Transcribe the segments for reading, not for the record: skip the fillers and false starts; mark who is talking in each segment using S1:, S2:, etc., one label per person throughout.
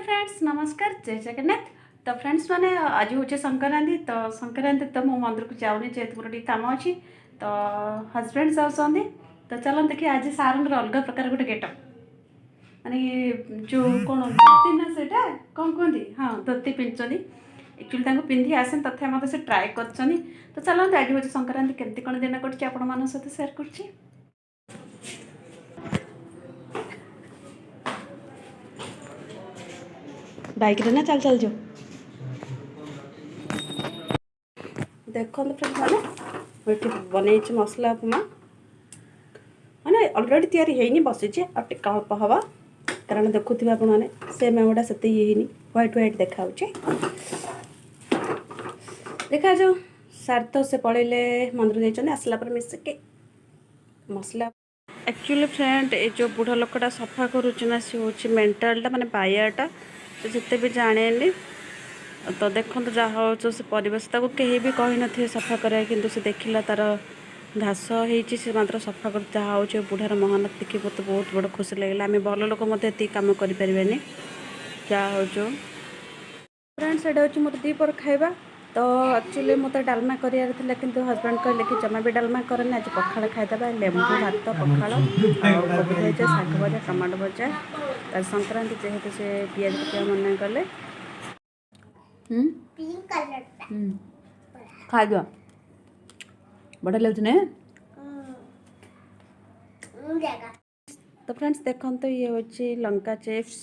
S1: Friends नमस्कार जय जगन्नाथ। तो फ्रेंड्स मैंने आज हूँ संक्रांति तो संक्रांति तो मो मंदिर को जाऊनी जेहतु मोर कम अच्छी तो हजबैंड जाऊँ तो चलो देखिए आज सार अलग प्रकार गोटे गेटअप माने जो कौन धोती ना सेटा कौन कहती हाँ धोती पिंधुंट एक्चुअली पिंधि आसे तथा मत से ट्राए कर तो चलते आज हूँ संक्रांति केमती कौन दिन कटी आपण सहित सेयार कर बाइक रे ना चल चल जो देखो फ्रेंड्स मैंने बनई मसला उपमा मैंने अलरेडी तैयारी है बसी टे अल्प हवा कारण देखुवे आपने से मेमोटा से व्हाइट व्हाइट देखा देखा जाओ सार तो से पड़े मंदिर जाइए आसला पर मिसिके मसला एक्चुअली फ्रेंड ये जो बुढ़ा लोकटा सफा करुच्चा सी हूँ मेंटालटा माने बायाटा तो जिते भी जाने तो देखो जहाँ हो से परिवेश कहीं भी कही न सफा कराए कि से देखला तार घास हो मात्र सफा कर जहाँ हो बुढ़ार महानत देखी मत बहुत बड़ खुशी लगे आम भल लोक कम करें जहाँ हो फ्रेंड्स यहाँ हूँ मोर दीपर खाଇବା तो एक्चुअली मत डालमा करार कि हजबैंड कहले कि जमा भी डालमा करनी आज पखाड़ खाईदे लेंबू भात पखाड़ कोबी भजा शाग भजा टमाटो भजा संक्रांति जेहेतु से पियाज पकाया मना कले खाद बढ़िया लगे तो फ्रेंड्स देखो तो ये हूँ लंका चिप्स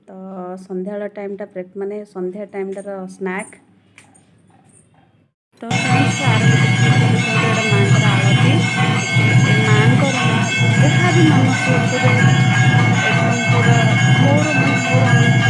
S1: तो संध्या टाइमटा ब्रेक माने संध्या टाइमटार स्नैक तो फ्रेंड्स माँर आलती माँ जहाँ भी मन एकदम पूरा मोर मन मोर